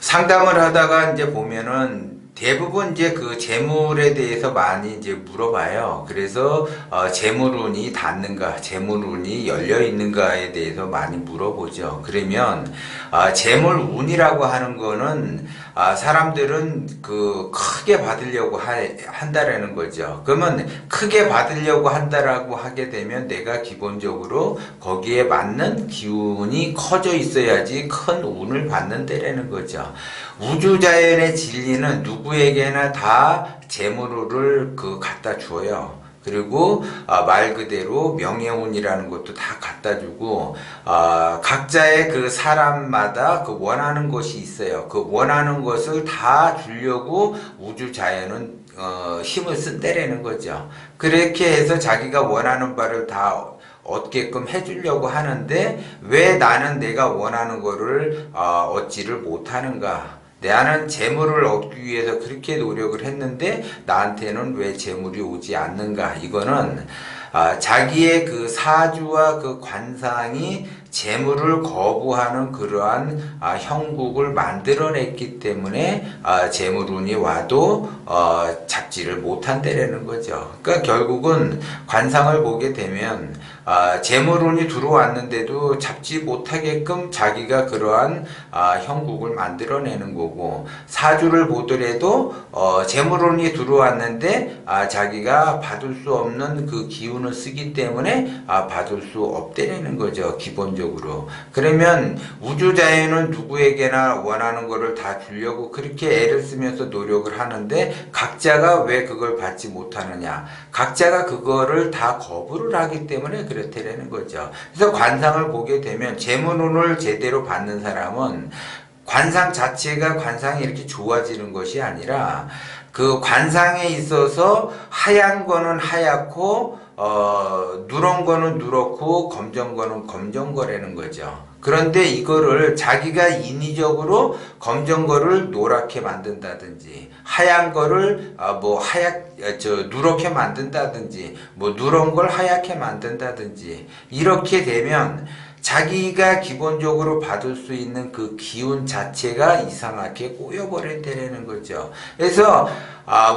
상담을 하다가 이제 보면은 대부분 이제 그 재물에 대해서 많이 이제 물어봐요. 그래서 재물운이 닿는가, 재물운이 열려 있는가에 대해서 많이 물어보죠. 그러면 재물운이라고 하는 거는 사람들은 그 크게 받으려고 한다라는 거죠. 그러면 크게 받으려고 한다라고 하게 되면 내가 기본적으로 거기에 맞는 기운이 커져 있어야지 큰 운을 받는다라는 거죠. 우주자연의 진리는 누구에게나 다 재물을 갖다 줘요. 그리고 말 그대로 명예운이라는 것도 다 갖다 주고 각자의 그 사람마다 그 원하는 것이 있어요. 그 원하는 것을 다 주려고 우주자연은 힘을 쓴다라는 거죠. 그렇게 해서 자기가 원하는 바를 다 얻게끔 해주려고 하는데 왜 나는 내가 원하는 거를 얻지를 못하는가? 나는 재물을 얻기 위해서 그렇게 노력을 했는데 나한테는 왜 재물이 오지 않는가? 이거는 자기의 그 사주와 그 관상이 재물을 거부하는 그러한 형국을 만들어냈기 때문에 재물운이 와도 잡지를 못한다라는 거죠. 그러니까 결국은 관상을 보게 되면 재물운이 들어왔는데도 잡지 못하게끔 자기가 그러한 형국을 만들어내는 거고, 사주를 보더라도 재물운이 들어왔는데 자기가 받을 수 없는 그 기운을 쓰기 때문에 받을 수 없다는 거죠. 기본적으로. 그러면 우주자연은 누구에게나 원하는 거를 다 주려고 그렇게 애를 쓰면서 노력을 하는데 각자가 왜 그걸 받지 못하느냐? 각자가 그거를 다 거부를 하기 때문에 그렇다라는 거죠. 그래서 관상을 보게 되면 재물운을 제대로 받는 사람은 관상 자체가 관상이 이렇게 좋아지는 것이 아니라 그 관상에 있어서 하얀 거는 하얗고 누런 거는 누렇고 검정 거는 검정 거라는 거죠. 그런데 이거를 자기가 인위적으로 검정 거를 노랗게 만든다든지 하얀 거를 누렇게 만든다든지 뭐 누런 걸 하얗게 만든다든지 이렇게 되면 자기가 기본적으로 받을 수 있는 그 기운 자체가 이상하게 꼬여버린다는 거죠. 그래서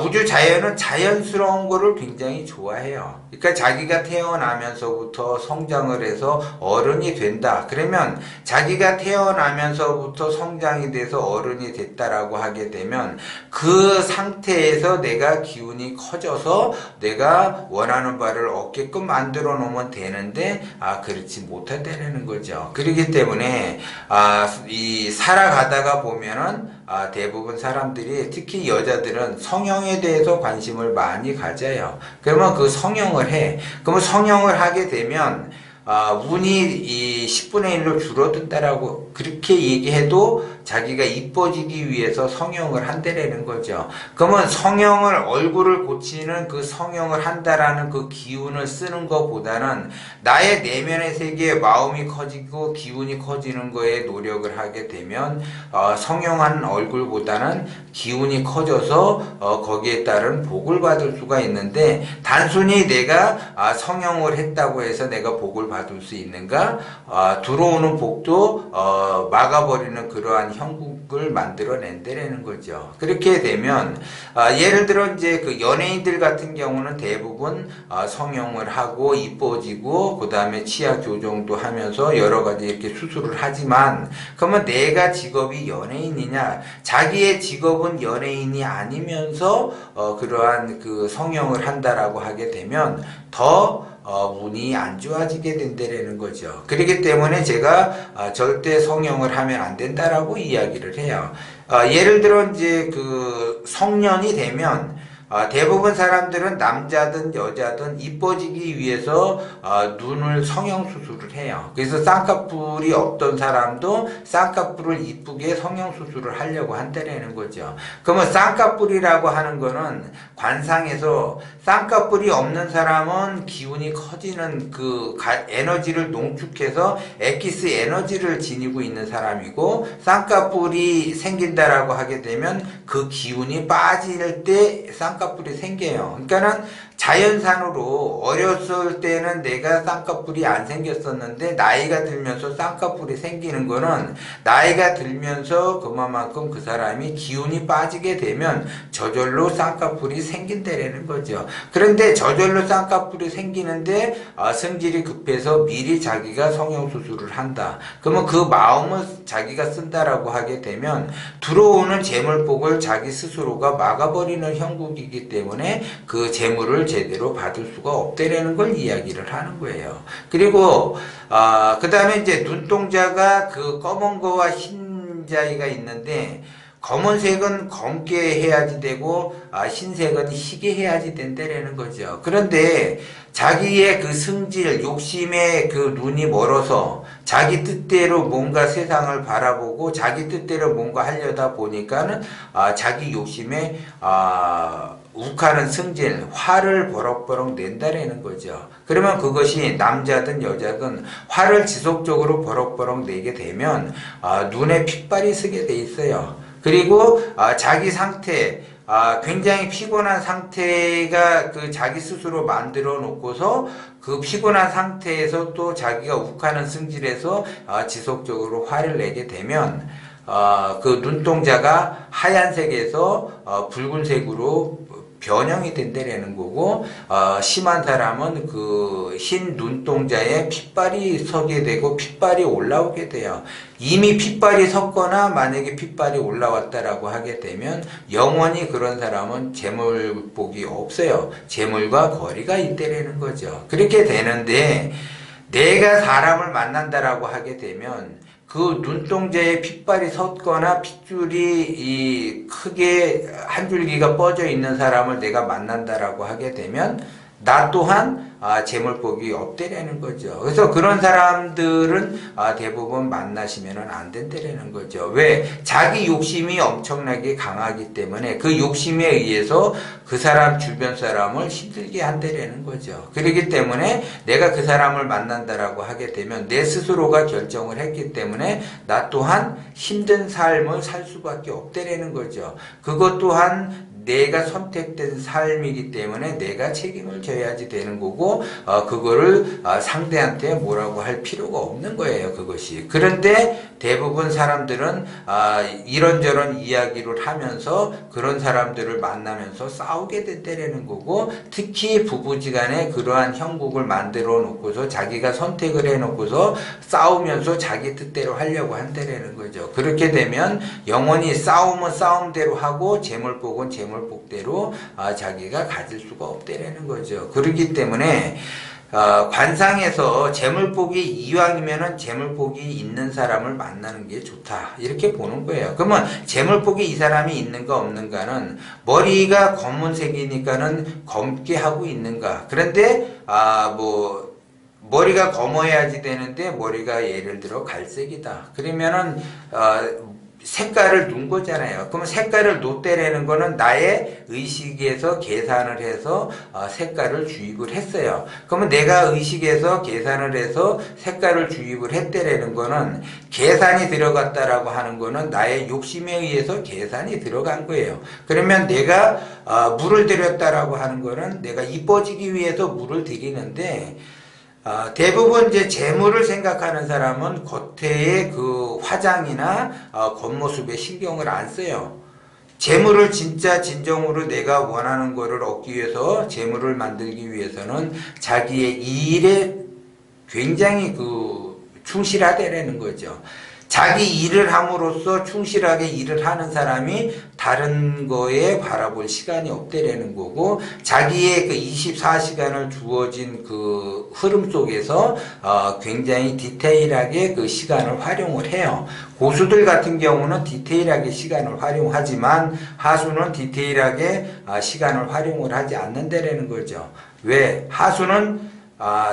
우주 자연은 자연스러운 거를 굉장히 좋아해요. 그러니까 자기가 태어나면서부터 성장을 해서 어른이 된다. 그러면 자기가 태어나면서부터 성장이 돼서 어른이 됐다라고 하게 되면 그 상태에서 내가 기운이 커져서 내가 원하는 바를 얻게끔 만들어 놓으면 되는데 그렇지 못한다는 거죠. 그렇기 때문에 이 살아가다가 보면은 대부분 사람들이 특히 여자들은 성형에 대해서 관심을 많이 가져요. 그러면 그 성형을 해. 그러면 성형을 하게 되면 운이 이 10분의 1로 줄어든다라고 그렇게 얘기해도 자기가 이뻐지기 위해서 성형을 한다라는 거죠. 그러면 성형을 얼굴을 고치는 그 성형을 한다라는 그 기운을 쓰는 것보다는 나의 내면의 세계에 마음이 커지고 기운이 커지는 거에 노력을 하게 되면 성형한 얼굴보다는 기운이 커져서 거기에 따른 복을 받을 수가 있는데 단순히 내가 성형을 했다고 해서 내가 복을 받을 수 있는가? 들어오는 복도 막아버리는 그러한 형국을 만들어낸다라는 거죠. 그렇게 되면 예를 들어 이제 그 연예인들 같은 경우는 대부분 성형을 하고 이뻐지고 그 다음에 치아 교정도 하면서 여러 가지 이렇게 수술을 하지만 그러면 내가 직업이 연예인이냐? 자기의 직업은 연예인이 아니면서 그러한 그 성형을 한다라고 하게 되면 더 운이 안 좋아지게 된다는 거죠. 그렇기 때문에 제가 절대 성형을 하면 안 된다라고 이야기를 해요. 예를 들어 이제 그 성년이 되면 대부분 사람들은 남자든 여자든 이뻐지기 위해서 눈을 성형 수술을 해요. 그래서 쌍꺼풀이 없던 사람도 쌍꺼풀을 이쁘게 성형 수술을 하려고 한다는 거죠. 그러면 쌍꺼풀이라고 하는 거는 관상에서 쌍꺼풀이 없는 사람은 기운이 커지는 그 에너지를 농축해서 엑기스 에너지를 지니고 있는 사람이고 쌍꺼풀이 생긴다라고 하게 되면 그 기운이 빠질 때 쌍꺼풀이 생겨요. 그러니까는 자연산으로 어렸을 때는 내가 쌍꺼풀이 안 생겼었는데 나이가 들면서 쌍꺼풀이 생기는 거는 나이가 들면서 그만큼 그 사람이 기운이 빠지게 되면 저절로 쌍꺼풀이 생긴다라는 거죠. 그런데 저절로 쌍꺼풀이 생기는데 성질이 급해서 미리 자기가 성형수술을 한다. 그러면 그 마음을 자기가 쓴다라고 하게 되면 들어오는 재물복을 자기 스스로가 막아버리는 형국이기 때문에 그 재물을 제대로 받을 수가 없다라는 걸 이야기를 하는 거예요. 그리고 그 다음에 이제 눈동자가 그 검은 거와 흰자위가 있는데 검은색은 검게 해야지 되고 흰색은 희게 해야지 된다라는 거죠. 그런데 자기의 그 승질, 욕심에 그 눈이 멀어서 자기 뜻대로 뭔가 세상을 바라보고 자기 뜻대로 뭔가 하려다 보니까는 자기 욕심에 욱하는 승질, 화를 버럭버럭 낸다라는 거죠. 그러면 그것이 남자든 여자든 화를 지속적으로 버럭버럭 내게 되면 눈에 핏발이 서게 돼 있어요. 그리고 자기 상태, 굉장히 피곤한 상태가 그 자기 스스로 만들어 놓고서 그 피곤한 상태에서 또 자기가 욱하는 승질에서 지속적으로 화를 내게 되면 그 눈동자가 하얀색에서 붉은색으로 변형이 된다라는 거고, 심한 사람은 그 흰 눈동자에 핏발이 서게 되고 핏발이 올라오게 돼요. 이미 핏발이 섰거나 만약에 핏발이 올라왔다라고 하게 되면 영원히 그런 사람은 재물복이 없어요. 재물과 거리가 있다라는 거죠. 그렇게 되는데 내가 사람을 만난다라고 하게 되면 그 눈동자에 핏발이 섰거나 핏줄이 크게 한 줄기가 뻗어 있는 사람을 내가 만난다라고 하게 되면 나 또한 재물복이 없다라는 거죠. 그래서 그런 사람들은 대부분 만나시면 안 된다라는 거죠. 왜? 자기 욕심이 엄청나게 강하기 때문에 그 욕심에 의해서 그 사람 주변 사람을 힘들게 한다라는 거죠. 그렇기 때문에 내가 그 사람을 만난다라고 하게 되면 내 스스로가 결정을 했기 때문에 나 또한 힘든 삶을 살 수밖에 없다라는 거죠. 그것 또한 내가 선택된 삶이기 때문에 내가 책임을 져야지 되는 거고 그거를 상대한테 뭐라고 할 필요가 없는 거예요. 그것이. 그런데 대부분 사람들은 이런저런 이야기를 하면서 그런 사람들을 만나면서 싸우게 된다라는 거고, 특히 부부지간에 그러한 형국을 만들어 놓고서 자기가 선택을 해 놓고서 싸우면서 자기 뜻대로 하려고 한다라는 거죠. 그렇게 되면 영원히 싸움은 싸움대로 하고 재물복은 재물복대로 자기가 가질 수가 없다라는 거죠. 그렇기 때문에 관상에서 재물복이 이왕이면은 재물복이 있는 사람을 만나는 게 좋다, 이렇게 보는 거예요. 그러면 재물복이 이 사람이 있는가 없는가는 머리가 검은색이니까는 검게 하고 있는가. 그런데 머리가 검어야지 되는데 머리가 예를 들어 갈색이다. 그러면은 색깔을 놓은 거잖아요. 그러면 색깔을 놓대라는 거는 나의 의식에서 계산을 해서 색깔을 주입을 했어요. 그러면 내가 의식에서 계산을 해서 색깔을 주입을 했다라는 거는 계산이 들어갔다라고 하는 거는 나의 욕심에 의해서 계산이 들어간 거예요. 그러면 내가 물을 들였다라고 하는 거는 내가 이뻐지기 위해서 물을 들이는데 대부분 이제 재물을 생각하는 사람은 겉에의 그 화장이나 겉모습에 신경을 안 써요. 재물을 진짜 진정으로 내가 원하는 거를 얻기 위해서, 재물을 만들기 위해서는 자기의 일에 굉장히 충실하다라는 거죠. 자기 일을 함으로써 충실하게 일을 하는 사람이 다른 거에 바라볼 시간이 없다라는 거고, 자기의 그 24시간을 주어진 그 흐름 속에서 굉장히 디테일하게 그 시간을 활용을 해요. 고수들 같은 경우는 디테일하게 시간을 활용하지만 하수는 디테일하게 시간을 활용을 하지 않는다라는 거죠. 왜? 하수는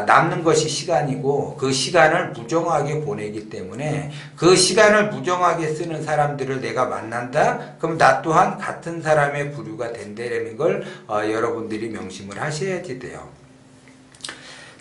남는 것이 시간이고 그 시간을 무정하게 보내기 때문에 그 시간을 무정하게 쓰는 사람들을 내가 만난다? 그럼 나 또한 같은 사람의 부류가 된다는 걸 여러분들이 명심을 하셔야지 돼요.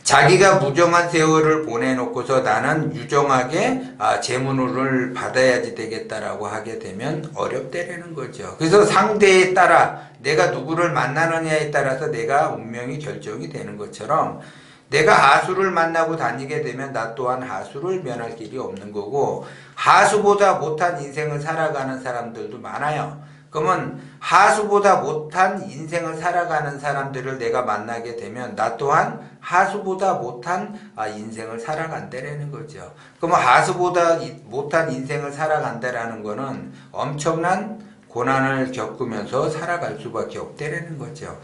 자기가 무정한 세월을 보내놓고서 나는 유정하게 재물을 받아야지 되겠다라고 하게 되면 어렵다라는 거죠. 그래서 상대에 따라 내가 누구를 만나느냐에 따라서 내가 운명이 결정이 되는 것처럼 내가 하수를 만나고 다니게 되면 나 또한 하수를 면할 길이 없는 거고, 하수보다 못한 인생을 살아가는 사람들도 많아요. 그러면 하수보다 못한 인생을 살아가는 사람들을 내가 만나게 되면 나 또한 하수보다 못한 인생을 살아간다라는 거죠. 그러면 하수보다 못한 인생을 살아간다라는 거는 엄청난 고난을 겪으면서 살아갈 수밖에 없다라는 거죠.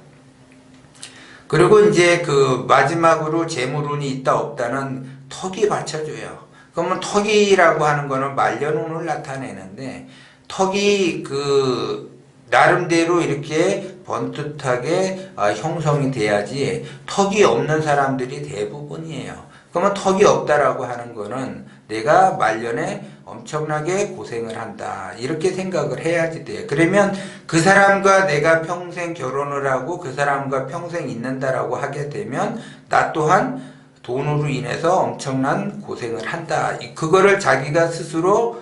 그리고 이제 그 마지막으로 재물운이 있다 없다는 턱이 받쳐줘요. 그러면 턱이라고 하는 거는 말년운을 나타내는데, 턱이 그 나름대로 이렇게 번듯하게 형성이 돼야지 턱이 없는 사람들이 대부분이에요. 그러면 턱이 없다라고 하는 거는 내가 말년에 엄청나게 고생을 한다, 이렇게 생각을 해야지 돼요. 그러면 그 사람과 내가 평생 결혼을 하고 그 사람과 평생 있는다라고 하게 되면 나 또한 돈으로 인해서 엄청난 고생을 한다, 그거를 자기가 스스로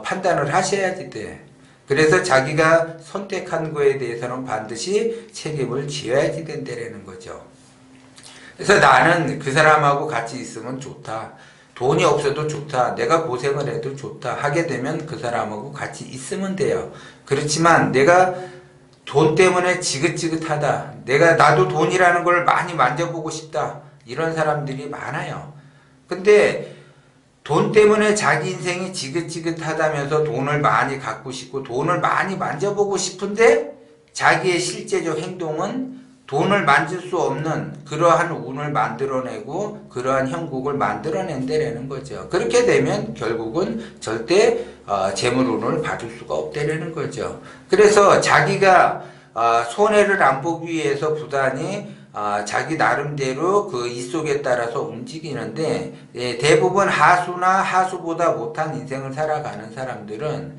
판단을 하셔야지 돼. 그래서 자기가 선택한 거에 대해서는 반드시 책임을 지어야지 된다는 거죠. 그래서 나는 그 사람하고 같이 있으면 좋다, 돈이 없어도 좋다, 내가 고생을 해도 좋다 하게 되면 그 사람하고 같이 있으면 돼요. 그렇지만 내가 돈 때문에 지긋지긋하다, 나도 돈이라는 걸 많이 만져보고 싶다, 이런 사람들이 많아요. 근데 돈 때문에 자기 인생이 지긋지긋하다면서 돈을 많이 갖고 싶고 돈을 많이 만져보고 싶은데 자기의 실제적 행동은 돈을 만질 수 없는 그러한 운을 만들어내고 그러한 형국을 만들어낸다라는 거죠. 그렇게 되면 결국은 절대 재물운을 받을 수가 없다라는 거죠. 그래서 자기가 손해를 안 보기 위해서 부단히 자기 나름대로 그 이속에 따라서 움직이는데, 대부분 하수나 하수보다 못한 인생을 살아가는 사람들은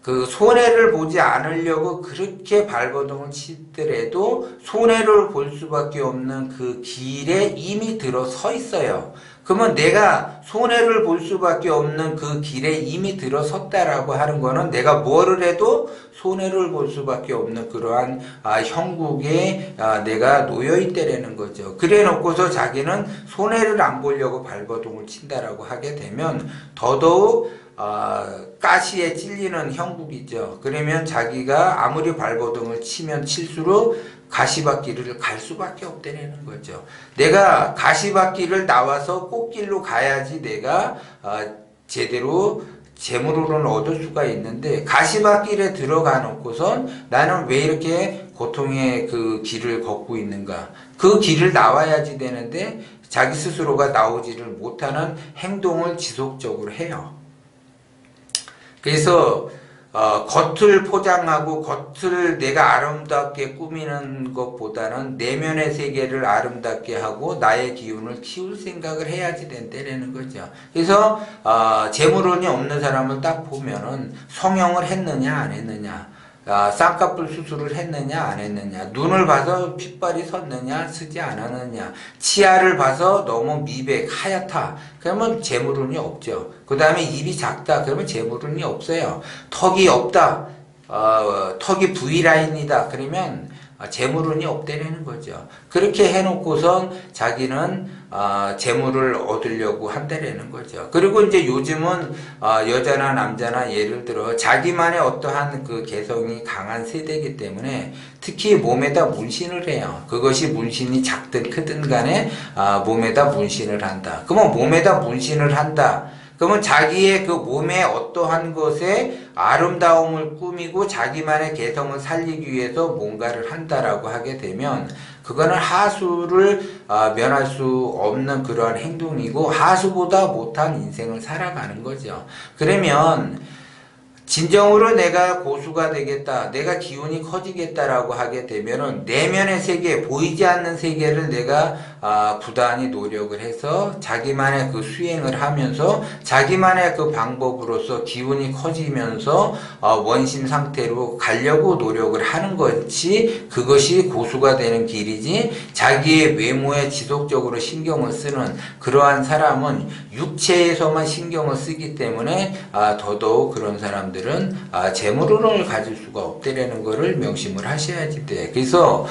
그 손해를 보지 않으려고 그렇게 발버둥을 치더라도 손해를 볼 수밖에 없는 그 길에 이미 들어서 있어요. 그러면 내가 손해를 볼 수밖에 없는 그 길에 이미 들어섰다라고 하는 거는 내가 뭐를 해도 손해를 볼 수밖에 없는 그러한 형국에 내가 놓여 있다라는 거죠. 그래 놓고서 자기는 손해를 안 보려고 발버둥을 친다라고 하게 되면 더더욱 가시에 찔리는 형국이죠. 그러면 자기가 아무리 발버둥을 치면 칠수록 가시밭길을 갈 수밖에 없다는 거죠. 내가 가시밭길을 나와서 꽃길로 가야지 내가 제대로 재물을 얻을 수가 있는데, 가시밭길에 들어가 놓고선 나는 왜 이렇게 고통의 그 길을 걷고 있는가, 그 길을 나와야지 되는데 자기 스스로가 나오지를 못하는 행동을 지속적으로 해요. 그래서 겉을 포장하고 겉을 내가 아름답게 꾸미는 것보다는 내면의 세계를 아름답게 하고 나의 기운을 키울 생각을 해야지 된다는 거죠. 그래서 재물운이 없는 사람을 딱 보면은 성형을 했느냐 안 했느냐, 쌍꺼풀 수술을 했느냐 안 했느냐, 눈을 봐서 핏발이 섰느냐 쓰지 않았느냐, 치아를 봐서 너무 미백 하얗다 그러면 재물운이 없죠. 그 다음에 입이 작다 그러면 재물운이 없어요. 턱이 없다, 턱이 V라인이다 그러면 재물운이 없다는 거죠. 그렇게 해놓고선 자기는 재물을 얻으려고 한다라는 거죠. 그리고 이제 요즘은 여자나 남자나 예를 들어 자기만의 어떠한 그 개성이 강한 세대이기 때문에 특히 몸에다 문신을 해요. 그것이 문신이 작든 크든 간에 몸에다 문신을 한다. 그러면 몸에다 문신을 한다. 그러면 자기의 그 몸의 어떠한 것에 아름다움을 꾸미고 자기만의 개성을 살리기 위해서 뭔가를 한다라고 하게 되면 그거는 하수를 면할 수 없는 그러한 행동이고 하수보다 못한 인생을 살아가는 거죠. 그러면 진정으로 내가 고수가 되겠다, 내가 기운이 커지겠다라고 하게 되면은 내면의 세계, 보이지 않는 세계를 내가 부단히 노력을 해서 자기만의 그 수행을 하면서 자기만의 그 방법으로서 기운이 커지면서 원심 상태로 가려고 노력을 하는 것이, 그것이 고수가 되는 길이지, 자기의 외모에 지속적으로 신경을 쓰는 그러한 사람은 육체에서만 신경을 쓰기 때문에 더더욱 그런 사람들은 재물운을 가질 수가 없다라는 것을 명심을 하셔야지 돼. 그래서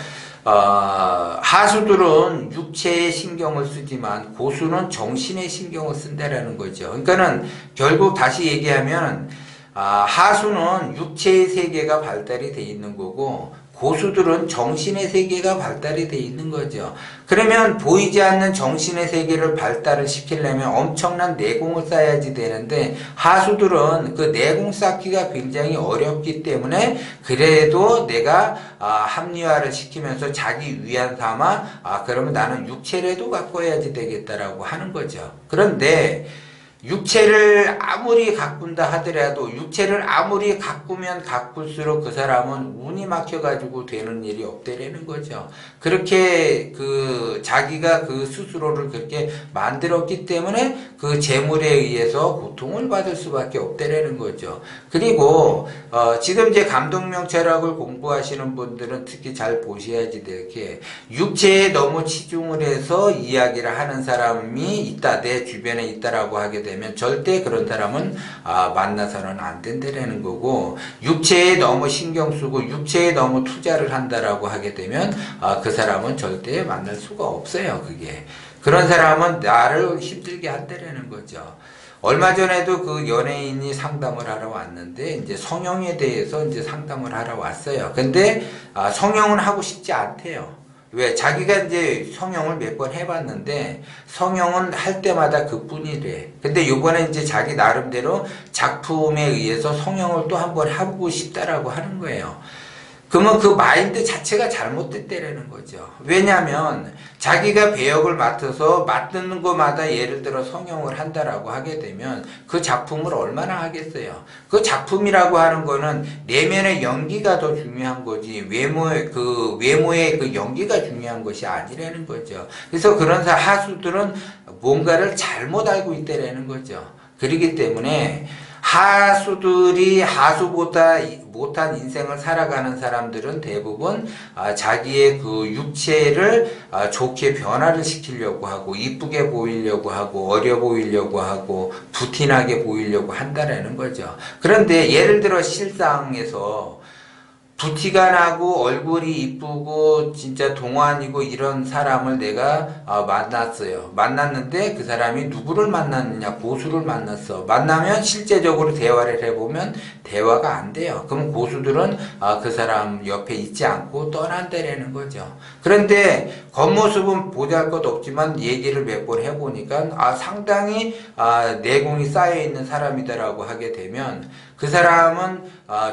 하수들은 육체에 신경을 쓰지만 고수는 정신에 신경을 쓴다라는 거죠. 그러니까는 결국 다시 얘기하면 하수는 육체의 세계가 발달이 돼 있는 거고 고수들은 정신의 세계가 발달이 돼 있는 거죠. 그러면 보이지 않는 정신의 세계를 발달을 시키려면 엄청난 내공을 쌓아야지 되는데 하수들은 그 내공 쌓기가 굉장히 어렵기 때문에 그래도 내가 합리화를 시키면서 자기 위안 삼아 그러면 나는 육체라도 가꿔야지 되겠다라고 하는 거죠. 그런데 육체를 아무리 가꾼다 하더라도 육체를 아무리 가꾸면 가꿀수록 그 사람은 운이 막혀가지고 되는 일이 없다라는 거죠. 그렇게 자기가 그 스스로를 그렇게 만들었기 때문에 그 재물에 의해서 고통을 받을 수밖에 없다라는 거죠. 그리고 지금 이제 감독명철학을 공부하시는 분들은 특히 잘 보셔야지 될 게, 육체에 너무 치중을 해서 이야기를 하는 사람이 있다, 내 주변에 있다라고 하게 되면 절대 그런 사람은 만나서는 안 된다라는 거고, 육체에 너무 신경 쓰고 육체에 너무 투자를 한다라고 하게 되면 그 사람은 절대 만날 수가 없어요. 그런 사람은 나를 힘들게 한다라는 거죠. 얼마 전에도 그 연예인이 상담을 하러 왔는데 이제 성형에 대해서 이제 상담을 하러 왔어요. 근데 성형은 하고 싶지 않대요. 왜? 자기가 이제 성형을 몇 번 해봤는데 성형은 할 때마다 그뿐이래. 근데 요번에 이제 자기 나름대로 작품에 의해서 성형을 또 한 번 해보고 싶다라고 하는 거예요. 그러면 그 마인드 자체가 잘못됐다라는 거죠. 왜냐하면 자기가 배역을 맡아서 맡는 것마다 예를 들어 성형을 한다라고 하게 되면 그 작품을 얼마나 하겠어요. 그 작품이라고 하는 거는 내면의 연기가 더 중요한 거지 외모의 그 연기가 중요한 것이 아니라는 거죠. 그래서 그런 하수들은 뭔가를 잘못 알고 있다라는 거죠. 그렇기 때문에 하수들이 하수보다 못한 인생을 살아가는 사람들은 대부분 자기의 그 육체를 좋게 변화를 시키려고 하고 이쁘게 보이려고 하고 어려 보이려고 하고 부티나게 보이려고 한다라는 거죠. 그런데 예를 들어 실상에서 부티가 나고 얼굴이 이쁘고 진짜 동안이고 이런 사람을 내가 만났어요. 만났는데 그 사람이 누구를 만났느냐? 고수를 만났어. 만나면 실제적으로 대화를 해보면 대화가 안 돼요. 그럼 고수들은 그 사람 옆에 있지 않고 떠난다라는 거죠. 그런데 겉모습은 보잘것없지만 얘기를 몇 번 해보니까 상당히 내공이 쌓여있는 사람이다라고 하게 되면 그 사람은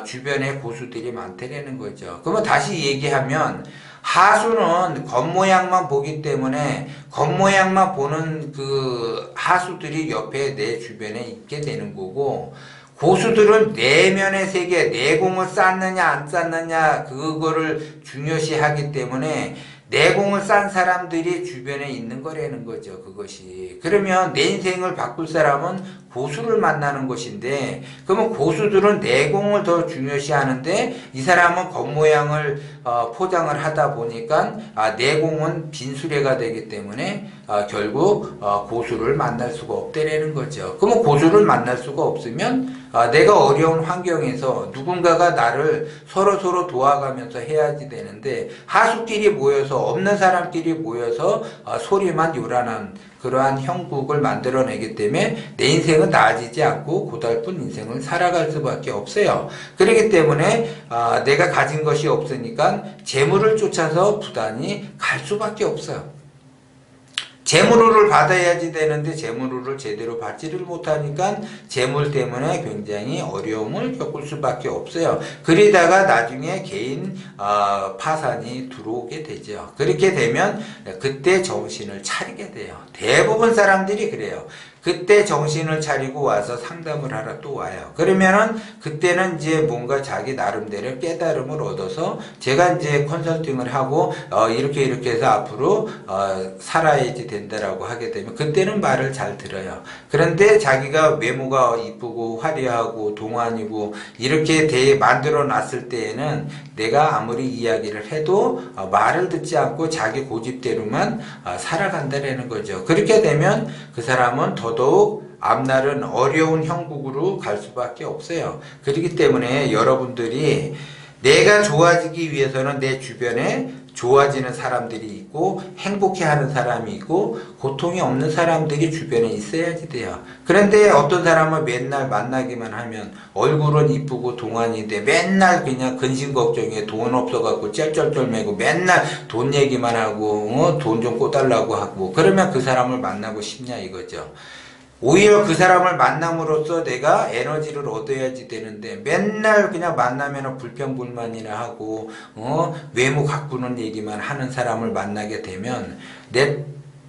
주변에 고수들이 많다라는 거죠. 그러면 다시 얘기하면 하수는 겉모양만 보기 때문에 겉모양만 보는 그 하수들이 옆에 내 주변에 있게 되는 거고, 고수들은 내면의 세계, 내공을 쌓느냐 안 쌓느냐 그거를 중요시하기 때문에 내공을 싼 사람들이 주변에 있는 거라는 거죠. 그것이. 그러면 내 인생을 바꿀 사람은 고수를 만나는 것인데, 그러면 고수들은 내공을 더 중요시하는데 이 사람은 겉모양을 포장을 하다 보니까 내공은 빈수레가 되기 때문에 결국 고수를 만날 수가 없다라는 거죠. 그러면 고수를 만날 수가 없으면 내가 어려운 환경에서 누군가가 나를 서로 도와가면서 해야지 되는데, 하수끼리 모여서 없는 사람끼리 모여서 소리만 요란한 그러한 형국을 만들어내기 때문에 내 인생은 나아지지 않고 고달픈 인생을 살아갈 수밖에 없어요. 그렇기 때문에 내가 가진 것이 없으니까 재물을 쫓아서 부단히 갈 수밖에 없어요. 재물을 받아야지 되는데 재물을 제대로 받지를 못하니까 재물 때문에 굉장히 어려움을 겪을 수밖에 없어요. 그러다가 나중에 개인 파산이 들어오게 되죠. 그렇게 되면 그때 정신을 차리게 돼요. 대부분 사람들이 그래요. 그때 정신을 차리고 와서 상담을 하러 또 와요. 그러면은 그때는 이제 뭔가 자기 나름대로 깨달음을 얻어서 제가 이제 컨설팅을 하고 이렇게 해서 앞으로 살아야지 된다라고 하게 되면 그때는 말을 잘 들어요. 그런데 자기가 외모가 이쁘고 화려하고 동안이고 이렇게 만들어 놨을 때에는 내가 아무리 이야기를 해도 말을 듣지 않고 자기 고집대로만 살아간다라는 거죠. 그렇게 되면 그 사람은 더더욱 앞날은 어려운 형국으로 갈 수밖에 없어요. 그렇기 때문에 여러분들이 내가 좋아지기 위해서는 내 주변에 좋아지는 사람들이 있고 행복해하는 사람이 있고 고통이 없는 사람들이 주변에 있어야지 돼요. 그런데 어떤 사람은 맨날 만나기만 하면 얼굴은 이쁘고 동안인데 맨날 그냥 근심 걱정에 돈 없어갖고 쩔쩔쩔매고 맨날 돈 얘기만 하고 돈 좀 꿔달라고 하고 그러면 그 사람을 만나고 싶냐 이거죠. 오히려 그 사람을 만남으로써 내가 에너지를 얻어야지 되는데 맨날 그냥 만나면 불평불만이나 하고 외모 가꾸는 얘기만 하는 사람을 만나게 되면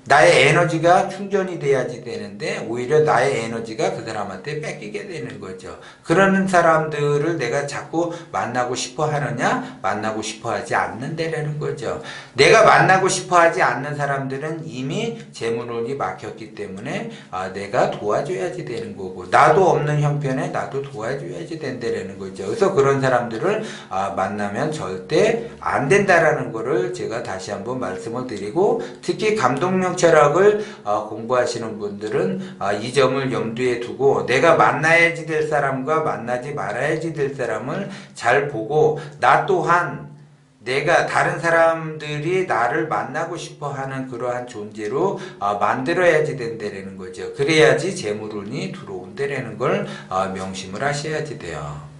나의 에너지가 충전이 돼야지 되는데 오히려 나의 에너지가 그 사람한테 뺏기게 되는 거죠. 그런 사람들을 내가 자꾸 만나고 싶어 하느냐? 만나고 싶어 하지 않는다라는 거죠. 내가 만나고 싶어 하지 않는 사람들은 이미 재물운이 막혔기 때문에 내가 도와줘야지 되는 거고 나도 없는 형편에 나도 도와줘야지 된다라는 거죠. 그래서 그런 사람들을 만나면 절대 안 된다라는 거를 제가 다시 한번 말씀을 드리고 특히 감독력 철학을 공부하시는 분들은 이 점을 염두에 두고 내가 만나야지 될 사람과 만나지 말아야지 될 사람을 잘 보고 나 또한 내가 다른 사람들이 나를 만나고 싶어 하는 그러한 존재로 만들어야지 된다는 거죠. 그래야지 재물운이 들어온다는 걸 명심을 하셔야지 돼요.